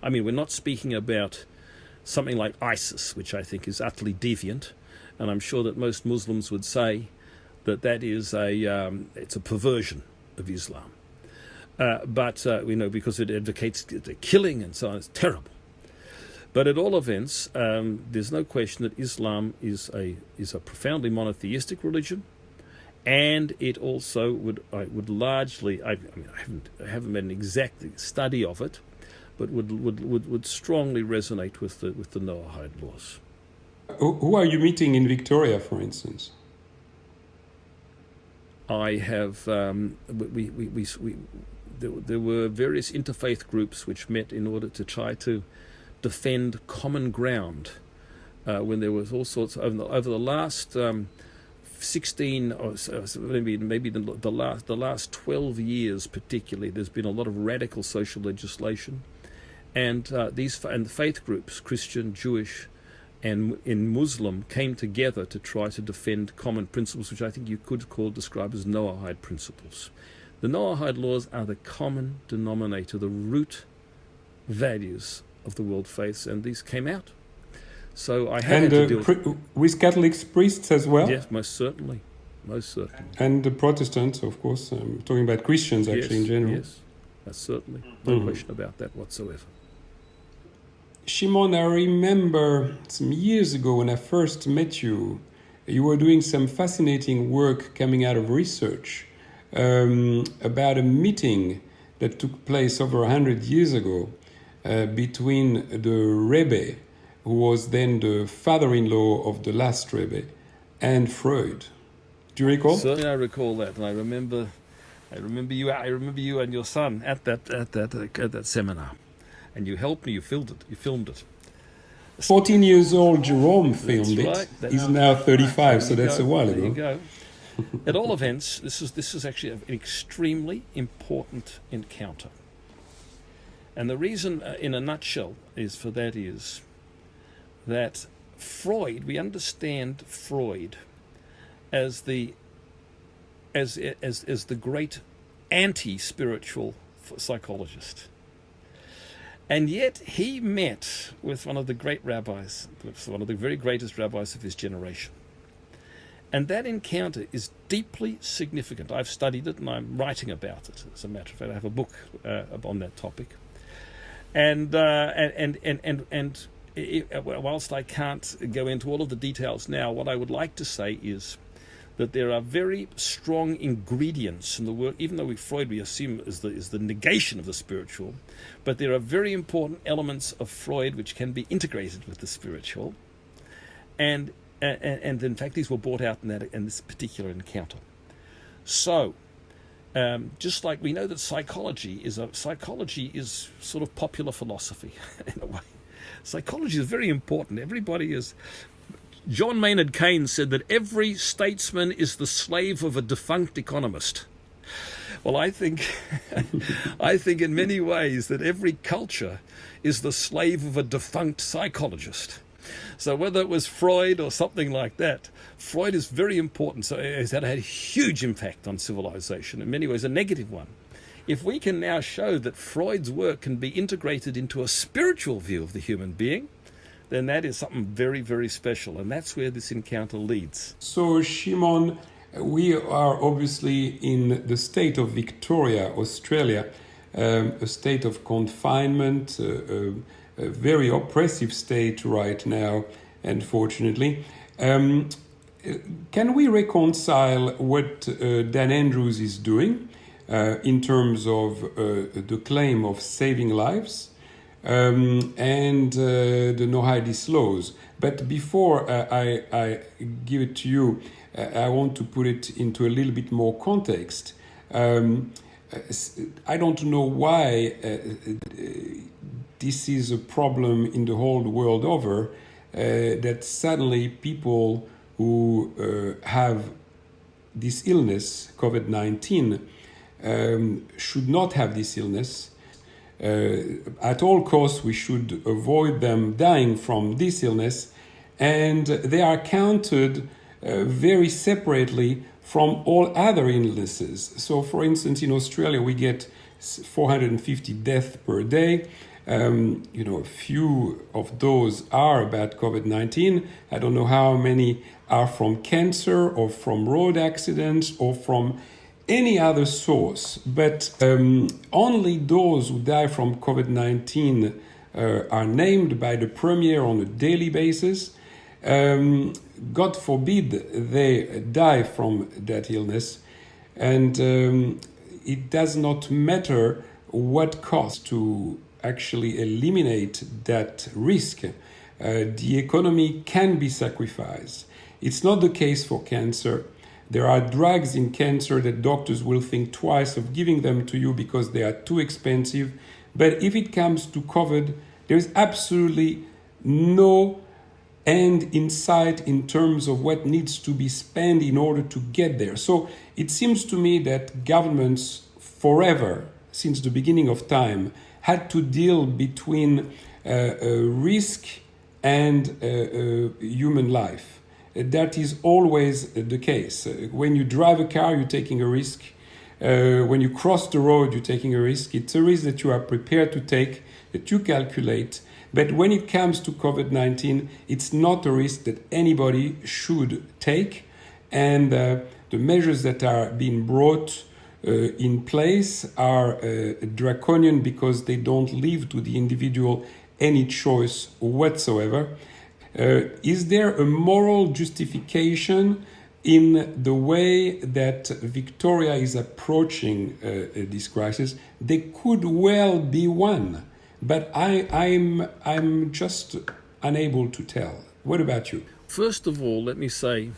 We're not speaking about something like ISIS, which I think is utterly deviant, and I'm sure that most Muslims would say that is it's a perversion of Islam. Because it advocates the killing and so on, it's terrible. But at all events, there's no question that Islam is a profoundly monotheistic religion. And it also would largely, I haven't made an exact study of it, but would strongly resonate with the Noahide laws. Who are you meeting in Victoria, for instance? I have there were various interfaith groups which met in order to try to defend common ground when there was all sorts over the last 16 or maybe the last 12 years particularly, there's been a lot of radical social legislation, and the faith groups, Christian, Jewish, and in Muslim, came together to try to defend common principles, which I think you could describe as Noahide principles. The Noahide laws are the common denominator, the root values of the world faiths, and these came out. So I had to deal with Catholic priests as well? Yes, most certainly. And the Protestants, of course. I'm talking about Christians, actually, in general. Yes, that's certainly. No question about that whatsoever. Shimon, I remember some years ago when I first met you, you were doing some fascinating work coming out of research about a meeting that took place over 100 years ago between the Rebbe, who was then the father-in-law of the last Rebbe, and Freud. Do you recall? Certainly, I recall that, and I remember you and your son at that seminar, and you helped me. You filmed it. 14 years old Jerome filmed it. He's now 35, so that's a while ago. There you go. At all events, this is actually an extremely important encounter, and the reason, in a nutshell, is that Freud, we understand Freud as the great anti-spiritual psychologist. And yet he met with one of the great rabbis, one of the very greatest rabbis of his generation. And that encounter is deeply significant. I've studied it and I'm writing about it. As a matter of fact, I have a book on that topic. And whilst I can't go into all of the details now, what I would like to say is that there are very strong ingredients in the work, even though Freud we assume is the negation of the spiritual, but there are very important elements of Freud which can be integrated with the spiritual, and in fact these were brought out in this particular encounter. So, just like we know that psychology is sort of popular philosophy in a way. Psychology is very important. Everybody is. John Maynard Keynes said that every statesman is the slave of a defunct economist. Well, I think in many ways that every culture is the slave of a defunct psychologist. So whether it was Freud or something like that, Freud is very important. So it has had a huge impact on civilization, in many ways a negative one. If we can now show that Freud's work can be integrated into a spiritual view of the human being, then that is something very, very special. And that's where this encounter leads. So, Shimon, we are obviously in the state of Victoria, Australia, a state of confinement, a very oppressive state right now, unfortunately. Can we reconcile what Dan Andrews is doing in terms of the claim of saving lives and the no hadith laws? But before I give it to you, I want to put it into a little bit more context. I don't know why this is a problem in the whole world over, that suddenly people who have this illness, COVID-19, should not have this illness. At all costs, we should avoid them dying from this illness, and they are counted very separately from all other illnesses. So, for instance, in Australia, we get 450 deaths per day. A few of those are about COVID-19. I don't know how many are from cancer or from road accidents or from any other source, but only those who die from COVID-19 are named by the Premier on a daily basis. God forbid they die from that illness, and it does not matter what cost to actually eliminate that risk. The economy can be sacrificed. It's not the case for cancer. There are drugs in cancer that doctors will think twice of giving them to you because they are too expensive. But if it comes to COVID, there is absolutely no end in sight in terms of what needs to be spent in order to get there. So it seems to me that governments forever, since the beginning of time, had to deal between risk and human life. That is always the case. When you drive a car, you're taking a risk. When you cross the road, you're taking a risk. It's a risk that you are prepared to take, that you calculate. But when it comes to COVID-19, it's not a risk that anybody should take. And the measures that are being brought in place are draconian because they don't leave to the individual any choice whatsoever. Is there a moral justification in the way that Victoria is approaching this crisis? There could well be one, but I'm just unable to tell. What about you? First of all, let me say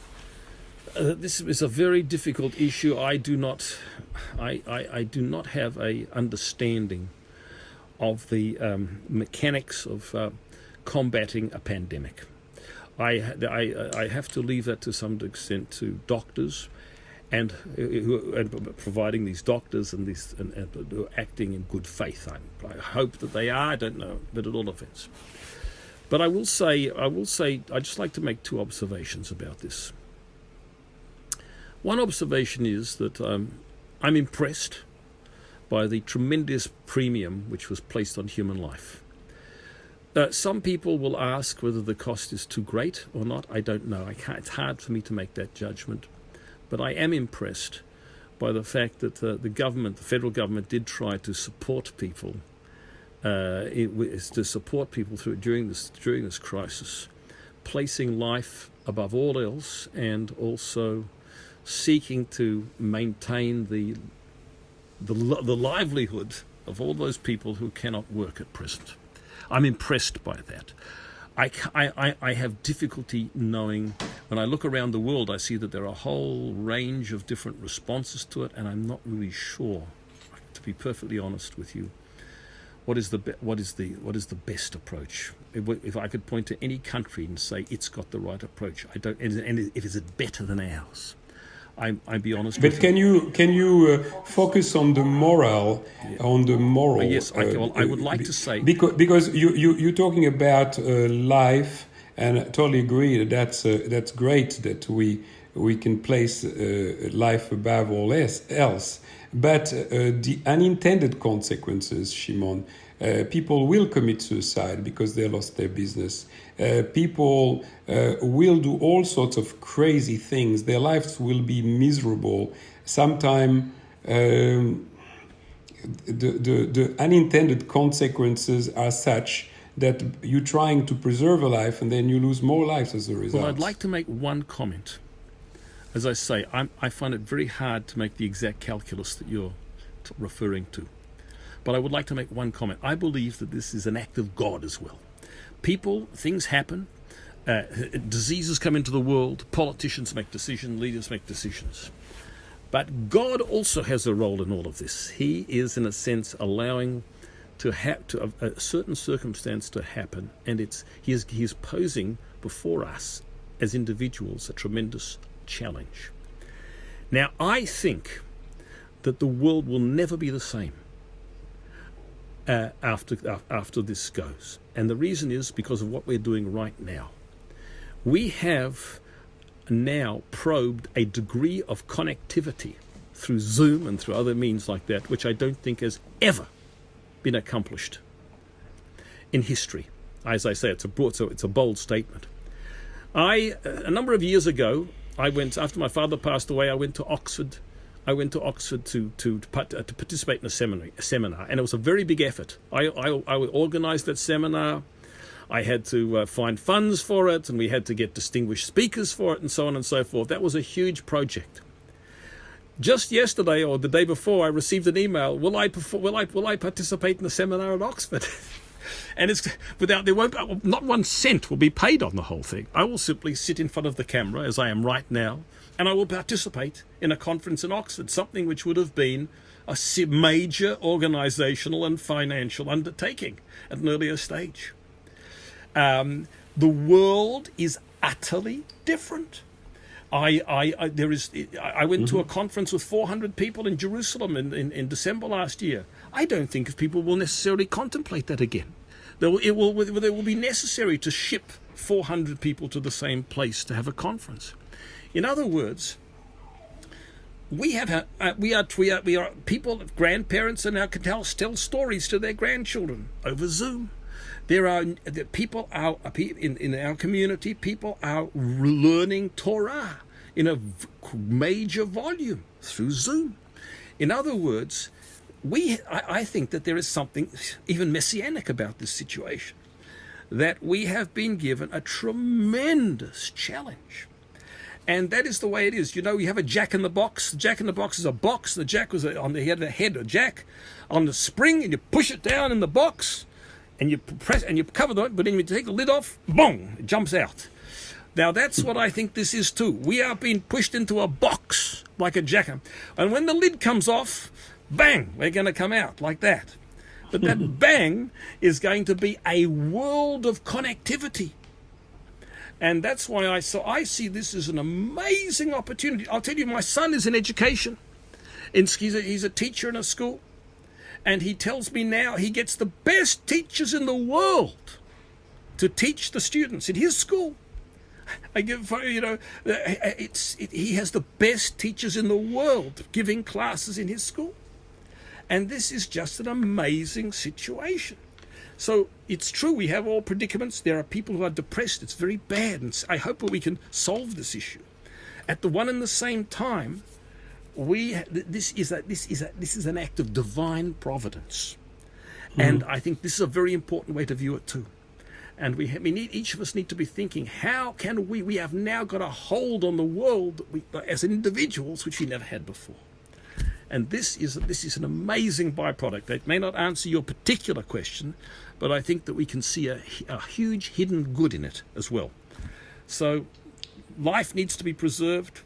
this is a very difficult issue. I do not have a understanding of the mechanics of combating a pandemic. I have to leave that to some extent to doctors, and providing these doctors and who are acting in good faith. I hope that they are. I don't know, but at all events. But I will say, I'd just like to make two observations about this. One observation is that I'm impressed by the tremendous premium which was placed on human life. Some people will ask whether the cost is too great or not. I don't know. It's hard for me to make that judgment. But I am impressed by the fact that the federal government did try to support people, during this crisis, placing life above all else and also seeking to maintain the livelihood of all those people who cannot work at present. I'm impressed by that. I have difficulty knowing, when I look around the world, I see that there are a whole range of different responses to it, and I'm not really sure, to be perfectly honest with you, what is the best approach. If I could point to any country and say it's got the right approach, I don't. And is it better than ours? I'd be honest. But can you focus on the moral, Yes, I would like to say, because you're talking about life, and I totally agree that's great that we can place life above all else. But the unintended consequences, Shimon, people will commit suicide because they lost their business. People will do all sorts of crazy things. Their lives will be miserable. Sometimes the unintended consequences are such that you're trying to preserve a life and then you lose more lives as a result. Well, I'd like to make one comment. As I say, I find it very hard to make the exact calculus that you're referring to. But I would like to make one comment. I believe that this is an act of God as well. Things happen, diseases come into the world, politicians make decisions, leaders make decisions. But God also has a role in all of this. He is, in a sense, allowing a certain circumstance to happen, and he is posing before us as individuals a tremendous challenge. Now, I think that the world will never be the same after this goes. And the reason is because of what we're doing right now. We have now probed a degree of connectivity through Zoom and through other means like that, which I don't think has ever been accomplished in history. As I say, it's a bold statement. A number of years ago, after my father passed away, I went to Oxford. I went to Oxford to participate in a seminar, and it was a very big effort. I organised that seminar. I had to find funds for it, and we had to get distinguished speakers for it, and so on and so forth. That was a huge project. Just yesterday or the day before, I received an email. Will I participate in the seminar at Oxford? And not 1 cent will be paid on the whole thing. I will simply sit in front of the camera as I am right now, and I will participate in a conference in Oxford, something which would have been a major organizational and financial undertaking at an earlier stage. The world is utterly different. I went to a conference with 400 people in Jerusalem in December last year. I don't think if people will necessarily contemplate that again. It will be necessary to ship 400 people to the same place to have a conference. In other words, we are people, grandparents, and now can tell stories to their grandchildren over Zoom. There are people in our community. People are learning Torah in a major volume through Zoom. In other words, I think that there is something even messianic about this situation, that we have been given a tremendous challenge. And that is the way it is. You know, you have a jack in the box. The jack in the box is a box. The jack was he had a head, a jack, on the spring, and you push it down in the box, and you press and you cover it. But then you take the lid off, boom, it jumps out. Now that's what I think this is too. We are being pushed into a box like a jack, and when the lid comes off, bang, we're going to come out like that. But that bang is going to be a world of connectivity. And that's why I see this as an amazing opportunity. I'll tell you, my son is in education. He's a teacher in a school. And he tells me now he gets the best teachers in the world to teach the students in his school. He has the best teachers in the world giving classes in his school. And this is just an amazing situation. So it's true, we have all predicaments. There are people who are depressed. It's very bad. And I hope that we can solve this issue. At the one and the same time, this is an act of divine providence. And I think this is a very important way to view it too. And each of us need to be thinking, how can we have now got a hold on the world as individuals, which we never had before. And this is an amazing byproduct. It may not answer your particular question, but I think that we can see a huge hidden good in it as well. So life needs to be preserved.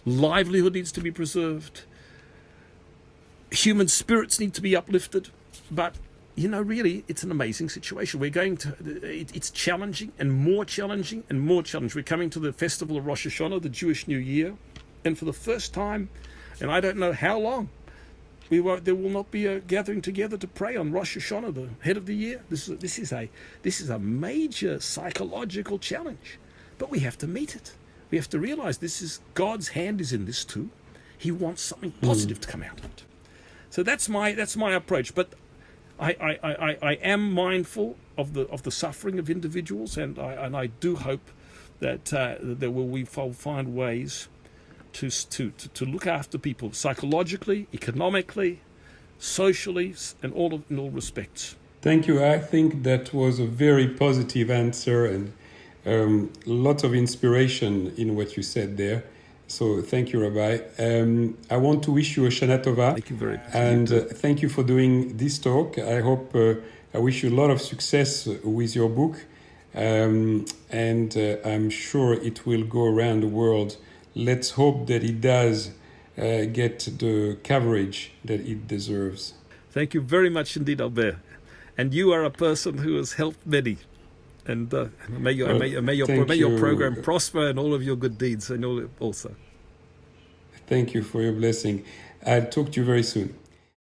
Livelihood needs to be preserved. Human spirits need to be uplifted. But, really, it's an amazing situation. It's challenging and more challenging and more challenging. We're coming to the festival of Rosh Hashanah, the Jewish New Year. And for the first time, and I don't know how long, there will not be a gathering together to pray on Rosh Hashanah, the head of the year. This is a major psychological challenge, but we have to meet it. We have to realize God's hand is in this too. He wants something positive to come out of it. So that's my approach. But I am mindful of the suffering of individuals, and I do hope that we find ways to look after people psychologically, economically, socially, and in all respects. Thank you. I think that was a very positive answer and lots of inspiration in what you said there. So thank you, Rabbi. I want to wish you a Shana Tova. Thank you very much. And thank you for doing this talk. I wish you a lot of success with your book. And I'm sure it will go around the world. Let's hope that it does get the coverage that it deserves. Thank you very much indeed, Albert. And you are a person who has helped many. And may your program prosper and all of your good deeds and all also. Thank you for your blessing. I'll talk to you very soon.